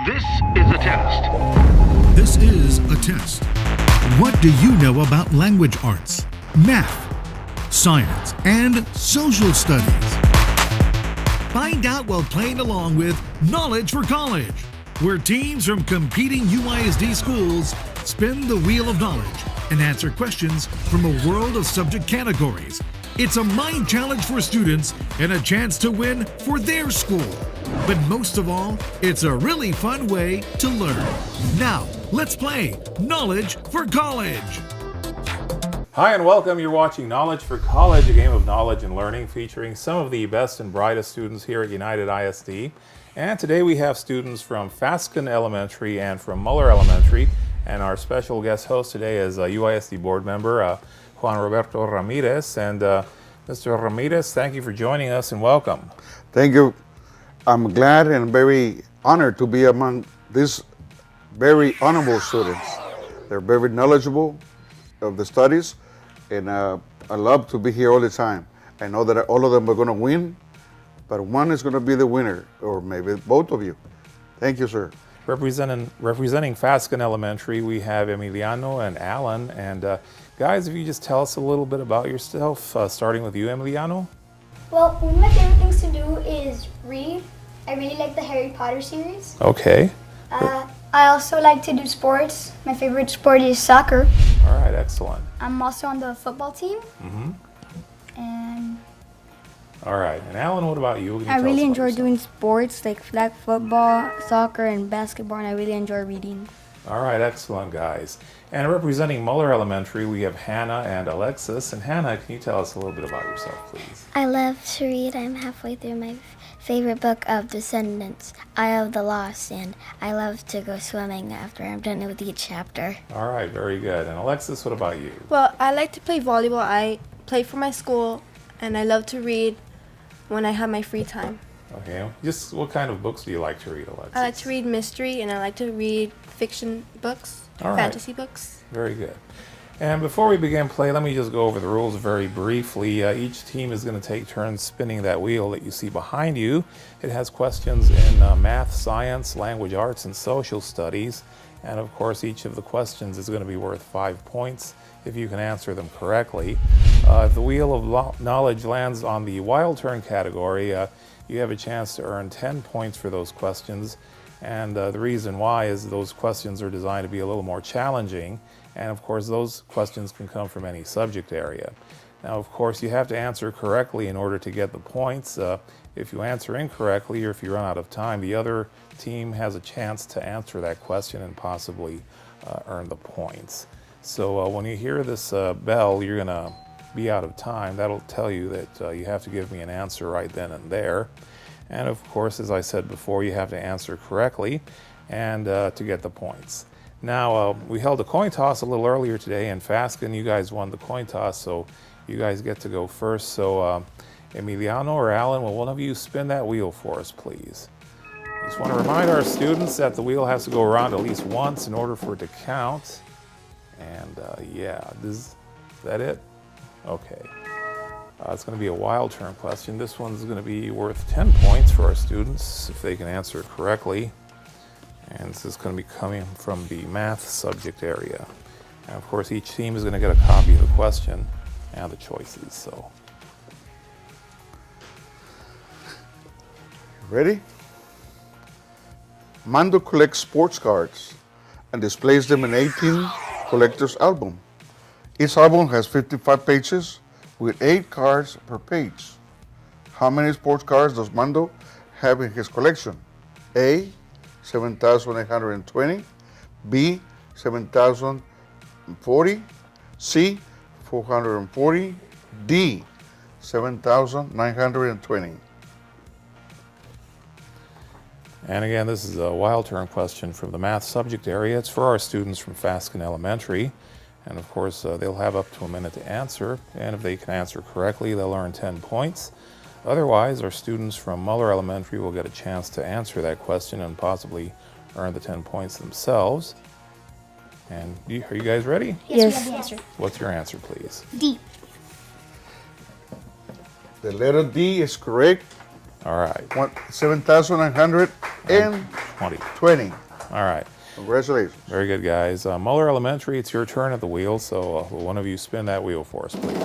This is a test. This is a test. What do you know about language arts, math, science, and social studies? Find out while playing along with Knowledge for College, where teams from competing UISD schools spin the wheel of knowledge and answer questions from a world of subject categories. It's a mind challenge for students and a chance to win for their school. But most of all, it's a really fun way to learn. Now, let's play Knowledge for College. Hi and welcome. You're watching Knowledge for College, a game of knowledge and learning featuring some of the best and brightest students here at United ISD. And today we have students from Fasken Elementary and from Muller Elementary. And our special guest host today is UISD board member Juan Roberto Ramirez. And Mr. Ramirez, thank you for joining us and welcome. Thank you. I'm glad and very honored to be among these very honorable students. They're very knowledgeable of the studies, and I love to be here all the time. I know that all of them are going to win, but one is going to be the winner, or maybe both of you. Thank you, sir. Representing Fasken Elementary, we have Emiliano and Alan. And guys, if you just tell us a little bit about yourself, starting with you, Emiliano. Well, one of my favorite things to do is read. I really like the Harry Potter series. Okay. I also like to do sports. My favorite sport is soccer. All right, excellent. I'm also on the football team. Mm-hmm. And all right, and Alan, what about you? I really enjoy doing sports like flag football, soccer, and basketball, and I really enjoy reading. All right, excellent, guys. And representing Muller Elementary, we have Hannah and Alexis. And Hannah, can you tell us a little bit about yourself, please? I love to read. I'm halfway through my favorite book of Descendants, Eye of the Lost, and I love to go swimming after I'm done with each chapter. All right, very good. And Alexis, what about you? Well, I like to play volleyball. I play for my school, and I love to read when I have my free time. Okay, just what kind of books do you like to read, Alexis? I like to read mystery, and I like to read fiction books, All right. fantasy books. Very good. And before we begin play, let me just go over the rules very briefly. Each team is going to take turns spinning that wheel that you see behind you. It has questions in math, science, language arts, and social studies. And of course, each of the questions is going to be worth 5 points if you can answer them correctly. If the wheel of knowledge lands on the wild turn category, you have a chance to earn 10 points for those questions. And the reason why is those questions are designed to be a little more challenging. And of course, those questions can come from any subject area. Now, of course, you have to answer correctly in order to get the points. If you answer incorrectly or if you run out of time, the other team has a chance to answer that question and possibly earn the points. So when you hear this bell, you're going to be out of time. That'll tell you that you have to give me an answer right then and there. And of course, as I said before, you have to answer correctly and to get the points. Now, we held a coin toss a little earlier today in Fasken. You guys won the coin toss, so you guys get to go first. So Emiliano or Alan, will one of you spin that wheel for us, please? I just want to remind our students that the wheel has to go around at least once in order for it to count. And yeah, is that it? Okay. It's going to be a wild turn question. This one's going to be worth 10 points for our students if they can answer it correctly. And this is going to be coming from the math subject area. And of course, each team is going to get a copy of the question and the choices. So, Ready? Mando collects sports cards and displays them in 18 collector's album. Each album has 55 pages with 8 cards per page. How many sports cards does Mando have in his collection? A, 7,820, B, 7,040, C, 440, D, 7,920. and again, this is a wild turn question from the math subject area. It's for our students from Fasken Elementary. And of course, they'll have up to a minute to answer. And if they can answer correctly, they'll earn 10 points. Otherwise, our students from Muller Elementary will get a chance to answer that question and possibly earn the 10 points themselves. And are you guys ready? yes, we have the answer. What's your answer, please? D. The letter D is correct. All right. 7,920. 20? 20. All right. Congratulations. Very good, guys. Muller Elementary, it's your turn at the wheel, so will one of you spin that wheel for us, please?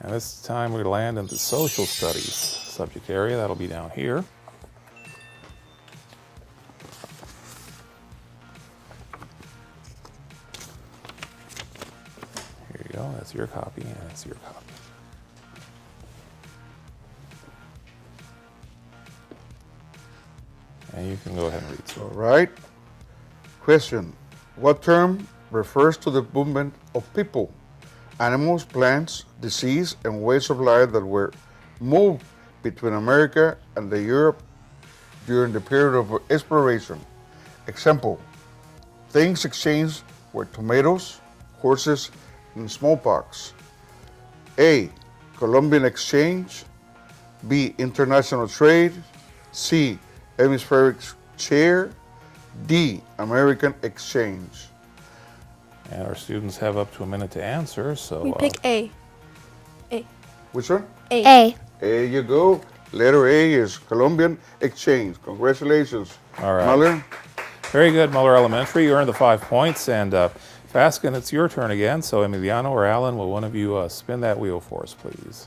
And this time we land in the social studies subject area. That'll be down here. Here you go. That's your copy, and that's your copy. And you can go ahead and read through. All right. Question. What term refers to the movement of people, animals, plants, disease, and ways of life that were moved between America and the Europe during the period of exploration? Example. Things exchanged were tomatoes, horses, and smallpox. A. Columbian exchange. B. International trade. C. Hemispheric share. D. American exchange. And our students have up to a minute to answer, so... We pick A. A. Which one? A. There you go. Letter A is Columbian exchange. Congratulations. All right. Muller. Very good, Muller Elementary. You earned the 5 points. And Fasken, it's your turn again. So Emiliano or Alan, will one of you spin that wheel for us, please?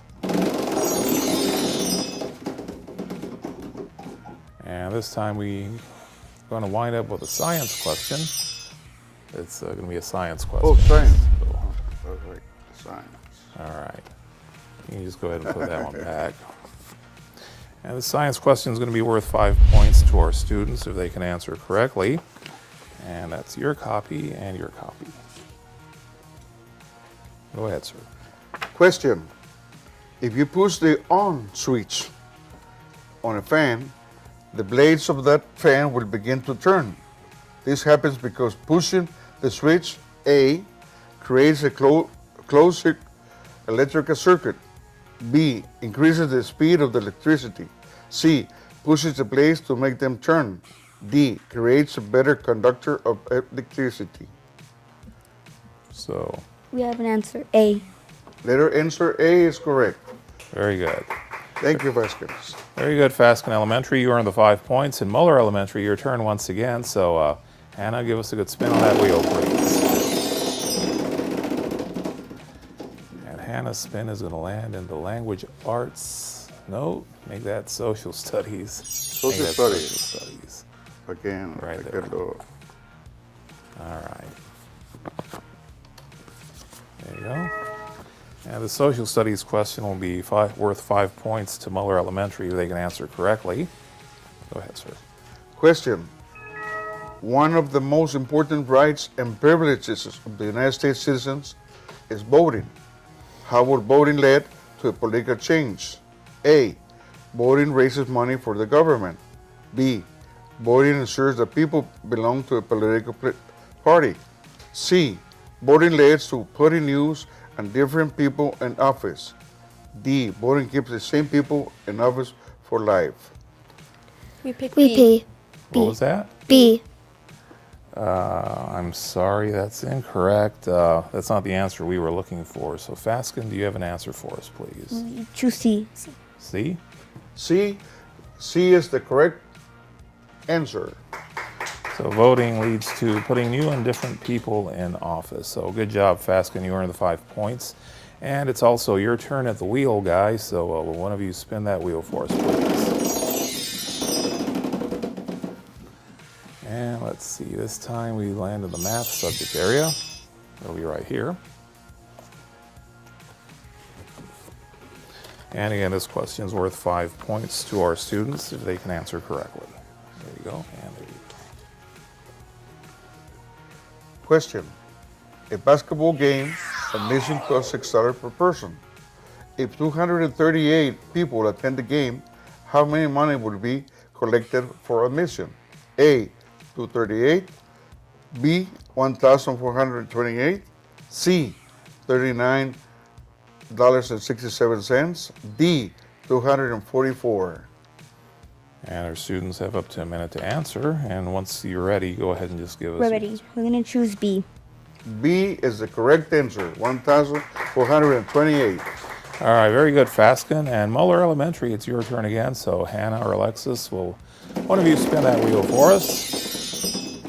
And this time we're going to wind up with a science question. It's going to be a science question. Oh, science. So, Perfect. Science. all right. You can just go ahead and put that one back. And the science question is going to be worth 5 points to our students if they can answer correctly. And that's your copy and your copy. Go ahead, sir. Question. If you push the on switch on a fan, the blades of that fan will begin to turn. This happens because pushing the switch A creates a closed electrical circuit. B increases the speed of the electricity. C pushes the blades to make them turn. D creates a better conductor of electricity. So, We have an answer A. Letter answer A is correct. very good. Thank you, Fasken. Very good, Fasken Elementary. You earned the 5 points. And Muller Elementary, your turn once again. So, Hannah, give us a good spin on that wheel, please. And Hannah's spin is going to land in the language arts. No, make that social studies. Social Make that studies. Social studies. Again, Right I there. can do. All right. There you go. And the social studies question will be worth 5 points to Muller Elementary if they can answer correctly. Go ahead, sir. Question. One of the most important rights and privileges of the United States citizens is voting. How would voting lead to a political change? A. Voting raises money for the government. B. Voting ensures that people belong to a political party. C. Voting leads to putting news and different people in office. D. Voting keeps the same people in office for life. We pick We B. P. What was that? B. I'm sorry, that's incorrect. That's not the answer we were looking for. So, Fasken, do you have an answer for us, please? We choose C. C? C is the correct answer. So, voting leads to putting new and different people in office. So, good job, Fasken. You earned the 5 points. And it's also your turn at the wheel, guys. So, will one of you spin that wheel for us, please? And let's see, this time we land in the math subject area. It'll be right here. And again, this question is worth 5 points to our students if they can answer correctly. There you go, and there you go. Question. A basketball game, admission costs $6 per person. If 238 people attend the game, how many money would be collected for admission? A. 238. B. 1,428. C. $39.67. D. 244. And our students have up to a minute to answer. And once you're ready, go ahead and just give us. We're ready. We're going to choose B. B is the correct answer. 1,428. All right, very good, Fasken. And Muller Elementary, it's your turn again. So Hannah or Alexis, will one of you spin that wheel for us?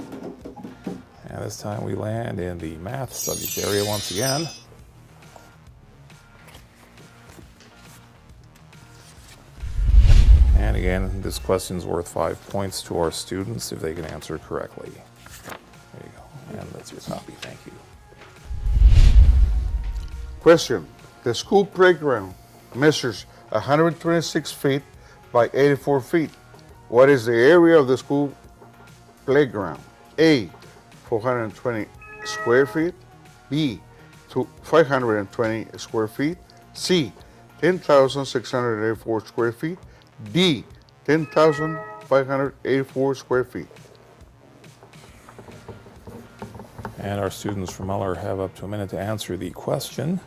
And this time we land in the math subject area once again. And again, this question's worth 5 points to our students if they can answer it correctly. There you go. And that's your copy. Thank you. Question. The school playground measures 126 feet by 84 feet. What is the area of the school playground? A, 420 square feet. B, 520 square feet. C, 10,684 square feet. D, 10,584 square feet. And our students from Muller have up to a minute to answer the question.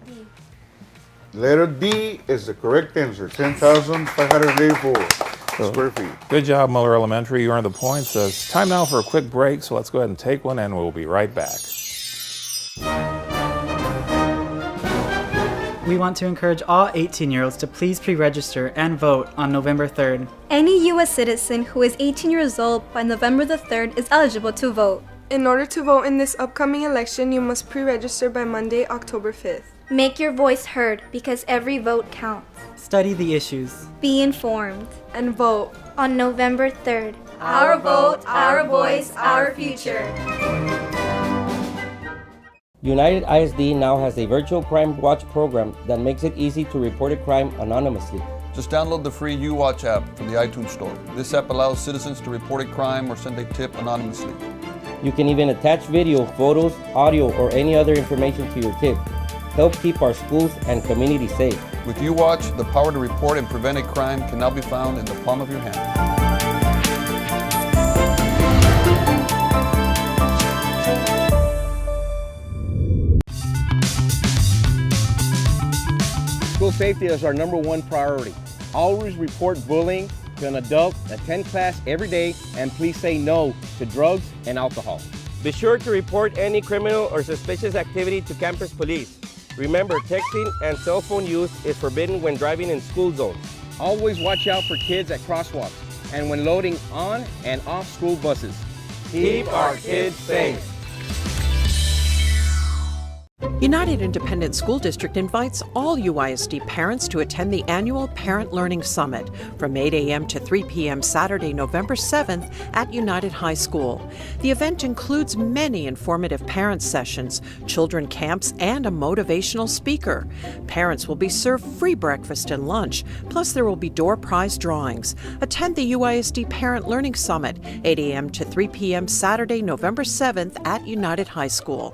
D. Letter D is the correct answer, 10,584 square feet. Good job, Muller Elementary. You earned the points. It's time now for a quick break, so let's go ahead and take one, and we'll be right back. We want to encourage all 18-year-olds to please pre-register and vote on November 3rd. Any U.S. citizen who is 18 years old by November the 3rd is eligible to vote. In order to vote in this upcoming election, you must pre-register by Monday, October 5th. Make your voice heard because every vote counts. Study the issues. Be informed. And vote. On November 3rd. Our vote, our voice, our future. United ISD now has a virtual crime watch program that makes it easy to report a crime anonymously. Just download the free UWatch app from the iTunes Store. This app allows citizens to report a crime or send a tip anonymously. You can even attach video, photos, audio, or any other information to your tip. Help keep our schools and community safe. With UWatch, the power to report and prevent a crime can now be found in the palm of your hand. School safety is our #1 priority. Always report bullying to an adult, attend class every day, and please say no to drugs and alcohol. Be sure to report any criminal or suspicious activity to campus police. Remember, texting and cell phone use is forbidden when driving in school zones. Always watch out for kids at crosswalks and when loading on and off school buses. Keep our kids safe. United Independent School District invites all UISD parents to attend the annual Parent Learning Summit from 8 a.m. to 3 p.m. Saturday, November 7th at United High School. The event includes many informative parent sessions, children camps, and a motivational speaker. Parents will be served free breakfast and lunch, plus there will be door prize drawings. Attend the UISD Parent Learning Summit, 8 a.m. to 3 p.m. Saturday, November 7th at United High School.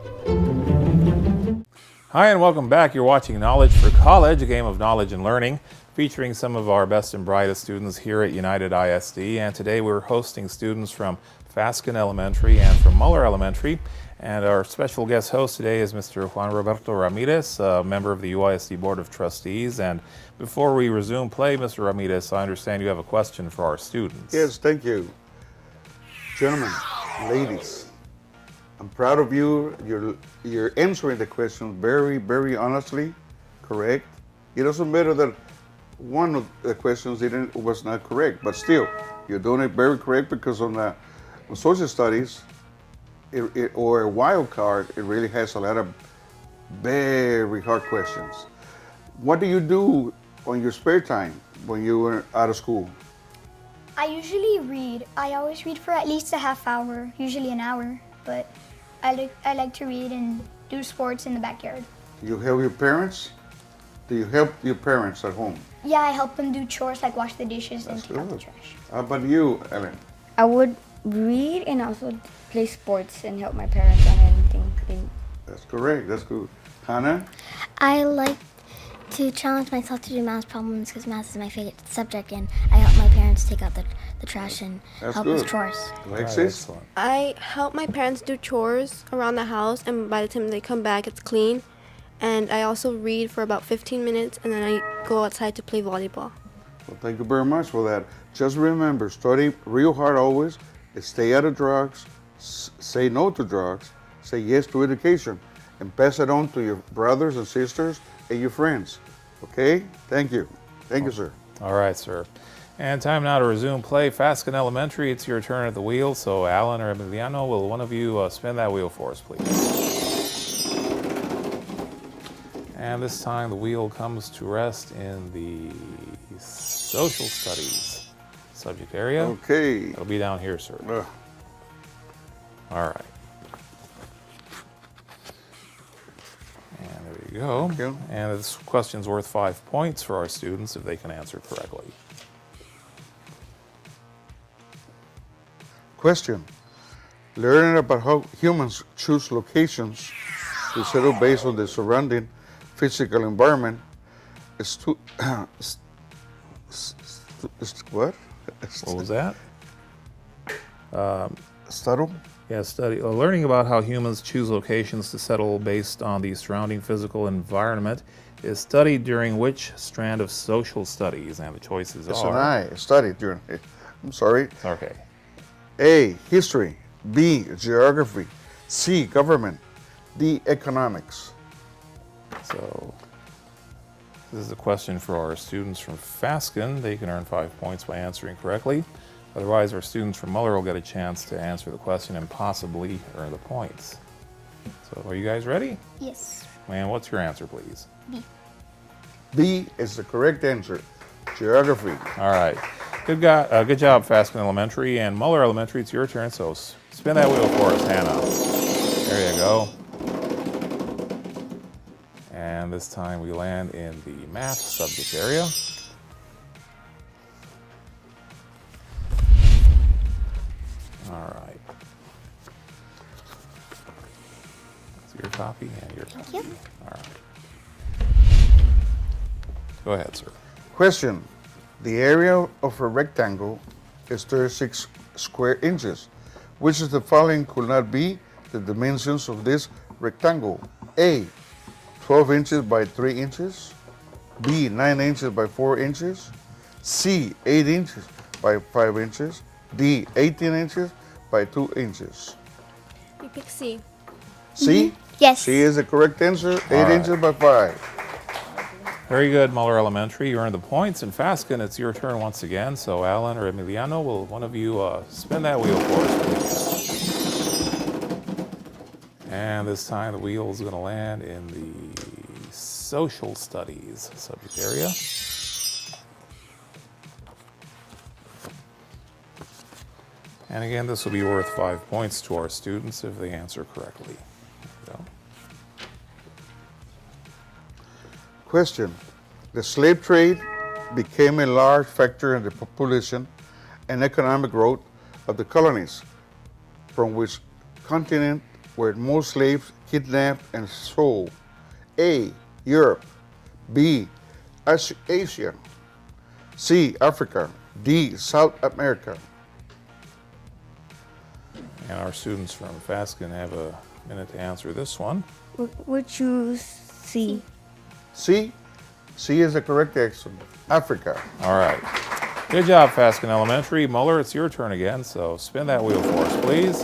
Hi, and welcome back. You're watching Knowledge for College, a game of knowledge and learning, featuring some of our best and brightest students here at United ISD. And today we're hosting students from Fasken Elementary and from Muller Elementary. And our special guest host today is Mr. Juan Roberto Ramirez, a member of the UISD Board of Trustees. And before we resume play, Mr. Ramirez, I understand you have a question for our students. Yes, thank you. Gentlemen, ladies, I'm proud of you. You're answering the question very, very honestly, correct. It doesn't matter that one of the questions was not correct, but still, you're doing it very correct because on social studies, or a wild card, it really has a lot of very hard questions. What do you do on your spare time when you were out of school? I usually read. I always read for at least a half hour, usually an hour, but I like to read and do sports in the backyard. You help your parents? Do you help your parents at home? Yeah, I help them do chores like wash the dishes and take out the trash. How about you, Ellen? I would read and also play sports and help my parents on anything. That's correct. That's good. Hannah? I like to challenge myself to do math problems because math is my favorite subject, and I help my parents take out the trash and help with chores. Alexis? I help my parents do chores around the house, and by the time they come back, it's clean. And I also read for about 15 minutes, and then I go outside to play volleyball. Well, thank you very much for that. Just remember, study real hard always, stay out of drugs, say no to drugs, say yes to education, and pass it on to your brothers and sisters and your friends. Okay? Thank you. Thank you, sir. All right, sir. And time now to resume play. Fasken Elementary, it's your turn at the wheel. So Alan or Emiliano, will one of you spin that wheel for us, please? And this time the wheel comes to rest in the social studies subject area. Okay. It'll be down here, sir. All right. And there you go. Thank you. And this question's worth 5 points for our students if they can answer correctly. Question. Learning about how humans choose locations to settle based on the surrounding physical environment is to what? What was that? Subtle? Yeah, study. Learning about how humans choose locations to settle based on the surrounding physical environment is studied during which strand of social studies? And the choices It's are... an I studied during it. I'm sorry. Okay. A, history. B, geography. C, government. D, economics. So this is a question for our students from Fasken. They can earn 5 points by answering correctly. Otherwise, our students from Muller will get a chance to answer the question and possibly earn the points. So are you guys ready? Yes. And what's your answer, please? B. B is the correct answer. Geography. All right. Good job, Fasken Elementary. And Muller Elementary, it's your turn. So spin that wheel for us, Hannah. There you go. And this time we land in the math subject area. All right. It's your copy and your copy. Thank you. All right. Go ahead, sir. Question. The area of a rectangle is 36 square inches. Which of the following could not be the dimensions of this rectangle? A, 12 inches by 3 inches. B, 9 inches by 4 inches. C, 8 inches by 5 inches. D, 18 inches by 2 inches. You pick C. C? Yes. C is the correct answer. 8 right. inches by 5. Very good, Muller Elementary. You earned the points. And Fasken, it's your turn once again. So Alan or Emiliano, will one of you spin that wheel for us, please? And this time the wheel is going to land in the social studies subject area. And again, this will be worth 5 points to our students if they answer correctly. There you go. Question. The slave trade became a large factor in the population and economic growth of the colonies, from which continent were most slaves kidnapped and sold? A, Europe. B, Asia. C, Africa. D, South America. And our students from Fasken have a minute to answer this one. We'll choose C. C? C is the correct answer. Africa. All right. Good job, Fasken Elementary. Muller, it's your turn again, so spin that wheel for us, please.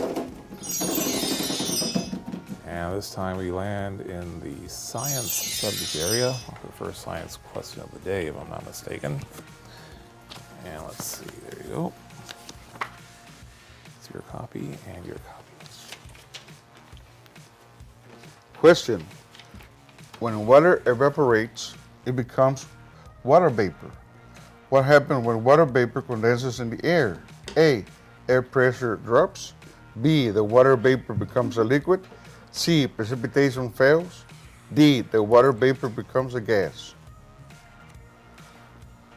And this time we land in the science subject area, the first science question of the day, if I'm not mistaken. And let's see, there you go. It's your copy and your copy. Question. When water evaporates, it becomes water vapor. What happens when water vapor condenses in the air? A, air pressure drops. B, the water vapor becomes a liquid. C, precipitation fails. D, the water vapor becomes a gas.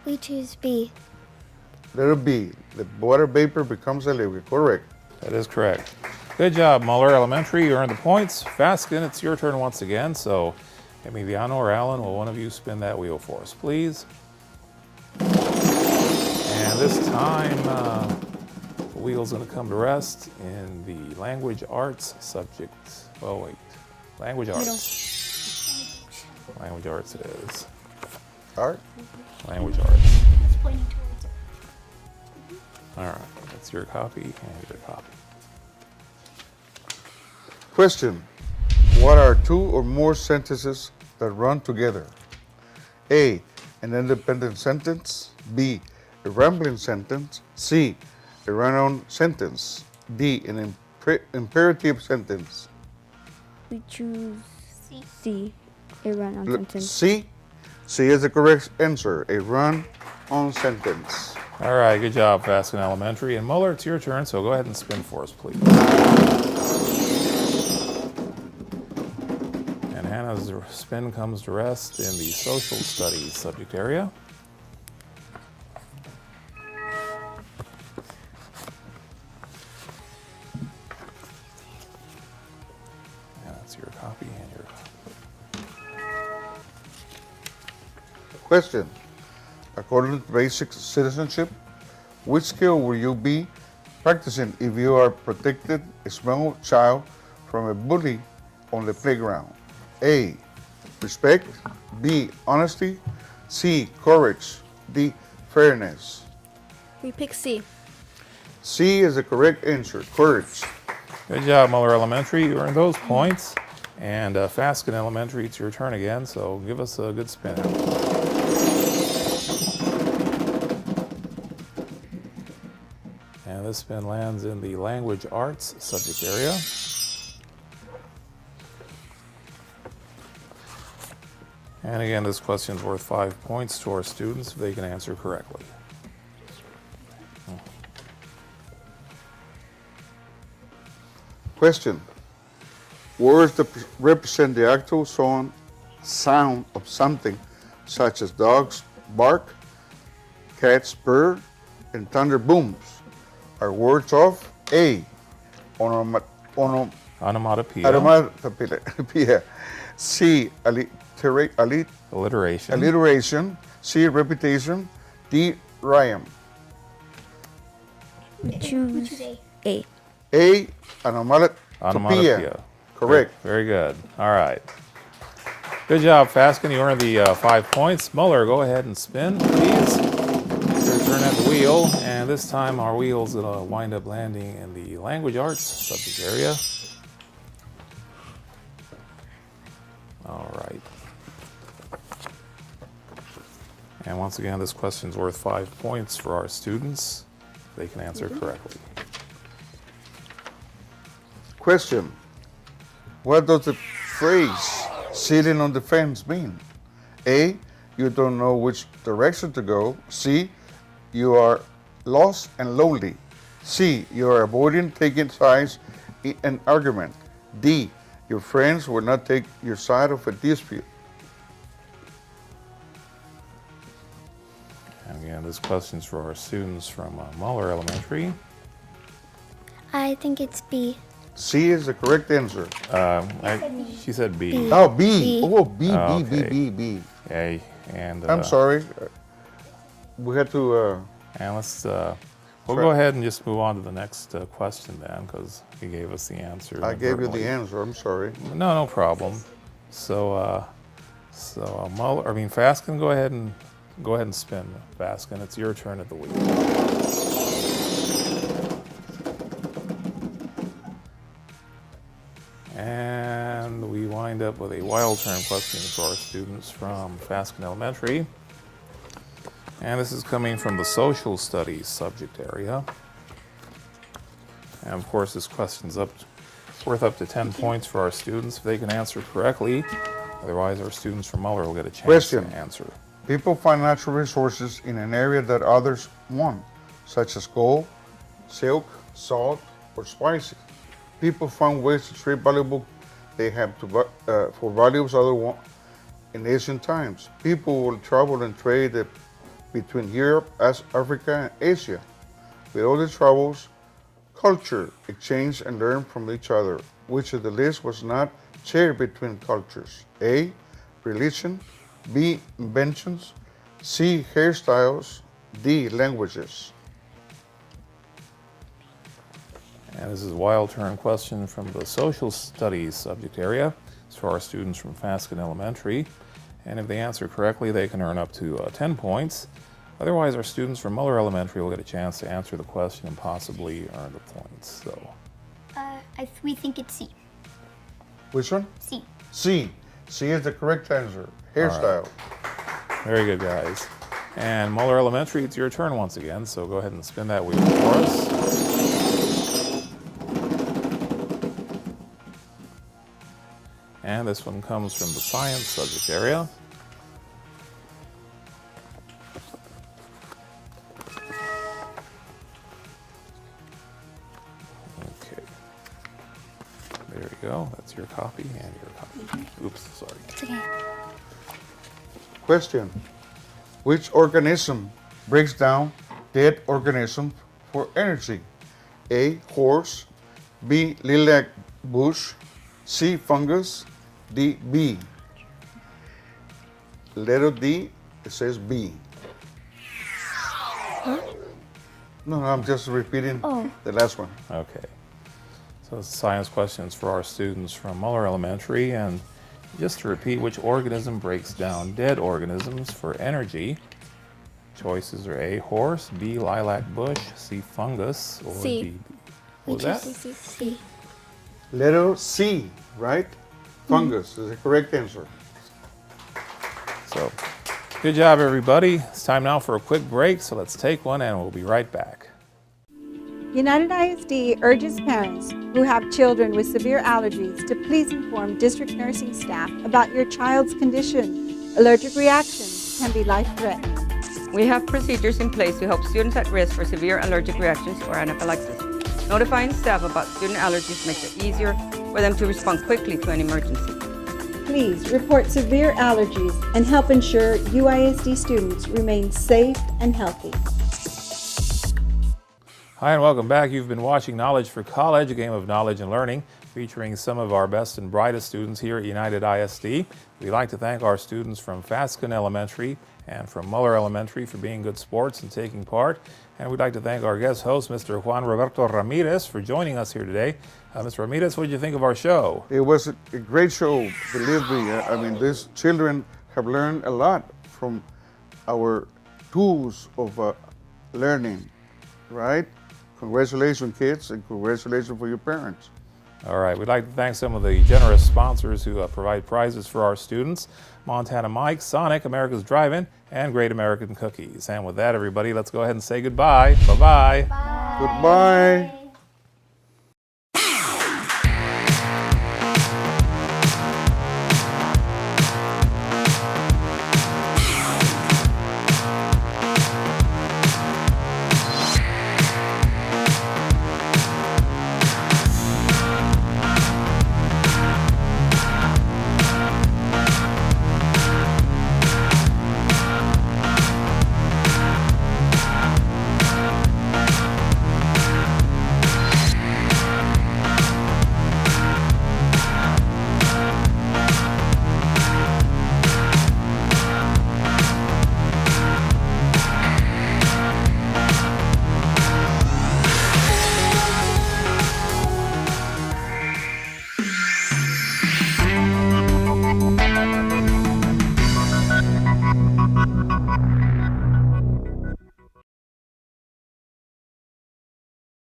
We choose B. Letter B, the water vapor becomes a liquid. Correct. That is correct. Good job, Muller Elementary. You earned the points. Fasken, it's your turn once again, so Emiliano or Alan, will one of you spin that wheel for us, please? And this time, the wheel's going to come to rest in the language arts subject. Oh, wait. Language arts. Language arts it is. Art? Language arts. It's pointing towards it. All right. That's your copy and your copy. Question. What are two or more sentences that run together? A, an independent sentence. B, a rambling sentence. C, a run-on sentence. D, an imperative sentence. We choose C, a run-on sentence. C is the correct answer, a run-on sentence. All right, good job, Fasken Elementary. And Muller, it's your turn, so go ahead and spin for us, please. And Hannah's spin comes to rest in the social studies subject area. And that's your copy and your... Question. According to basic citizenship, which skill will you be practicing if you are protecting a small child from a bully on the playground? A, respect. B, honesty. C, courage. D, fairness. We pick C. C is the correct answer, courage. Good job, Muller Elementary. You earned those points. And Fasken Elementary, it's your turn again, so give us a good spin. And this spin lands in the language arts subject area. And again, this question is worth 5 points to our students if they can answer correctly. Question. Words that represent the actual sound of something, such as dogs bark, cats purr, and thunder booms, are words of A, onomatopoeia. C, alliteration. C, repetition. D, rhyme. We choose A. A, onomatopoeia. Correct. Very good. All right. Good job, Fasken. You earned the 5 points. Muller, go ahead and spin, please. Your turn at the wheel, and this time our wheel's going to wind up landing in the language arts subject area. All right. And once again, this question's worth 5 points for our students. They can answer correctly. Question. What does the phrase sitting on the fence mean? A, you don't know which direction to go. C, you are lost and lonely. C, you are avoiding taking sides in an argument. D, your friends will not take your side of a dispute. And again, this question's for our students from Muller Elementary. I think it's B. C is the correct answer. She said B. B. Oh, B. B. Oh, B, Oh, B, okay. B, B, B. Okay, and I'm sorry. We had to... and let's, we'll go ahead and just move on to the next question then, because he gave us the answer. I gave you verbally. the answer. I'm sorry. No problem. So, Fasken, go ahead and spin. Fasken, it's your turn at the wheel. And we wind up with a wild turn question for our students from Fasken Elementary. And this is coming from the social studies subject area. And of course, this question's worth up to 10 points for our students if they can answer correctly. Otherwise, our students from Muller will get a chance to answer. People find natural resources in an area that others want, such as gold, silk, salt, or spices. People find ways to trade valuable they have for values others want in ancient times. People will travel and trade between Europe, Africa, and Asia. With all the travels, culture exchange and learn from each other. Which of the list was not shared between cultures? A, religion. B, inventions. C, hairstyles. D, languages. And this is a wild turn question from the social studies subject area. It's for our students from Fasken Elementary. And if they answer correctly, they can earn up to 10 points. Otherwise, our students from Muller Elementary will get a chance to answer the question and possibly earn the points. So, we think it's C. Which one? C. C. C is the correct answer. Hairstyle. Very good, guys. And Muller Elementary, it's your turn once again, so go ahead and spin that wheel for us. And this one comes from the science subject area. Okay. There you go. That's your copy and your copy. Oops, sorry. It's okay. Question. Which organism breaks down dead organisms for energy? A. Horse. B. Lilac bush. C. Fungus. D. Bee. Letter D, it says B. Huh? No, I'm just repeating the last one. Okay. So science questions for our students from Muller Elementary. And just to repeat, which organism breaks down dead organisms for energy? Choices are A, horse, B, lilac bush, C, fungus, or C. D. What was that? C. Letter C, right? Fungus is the correct answer. So, good job, everybody. It's time now for a quick break, so let's take one and we'll be right back. United ISD urges parents who have children with severe allergies to please inform district nursing staff about your child's condition. Allergic reactions can be life-threatening. We have procedures in place to help students at risk for severe allergic reactions or anaphylaxis. Notifying staff about student allergies makes it easier for them to respond quickly to an emergency. Please report severe allergies and help ensure UISD students remain safe and healthy. Hi and welcome back. You've been watching Knowledge for College, a game of knowledge and learning, featuring some of our best and brightest students here at United ISD. We'd like to thank our students from Fasken Elementary and from Muller Elementary for being good sports and taking part. And we'd like to thank our guest host, Mr. Juan Roberto Ramirez, for joining us here today. Mr. Ramirez, what did you think of our show? It was a great show, believe me. I mean, these children have learned a lot from our tools of learning, right? Congratulations, kids, and congratulations for your parents. All right, we'd like to thank some of the generous sponsors who provide prizes for our students: Montana Mike, Sonic, America's Drive-In, and Great American Cookies. And with that, everybody, let's go ahead and say goodbye. Bye-bye. Goodbye.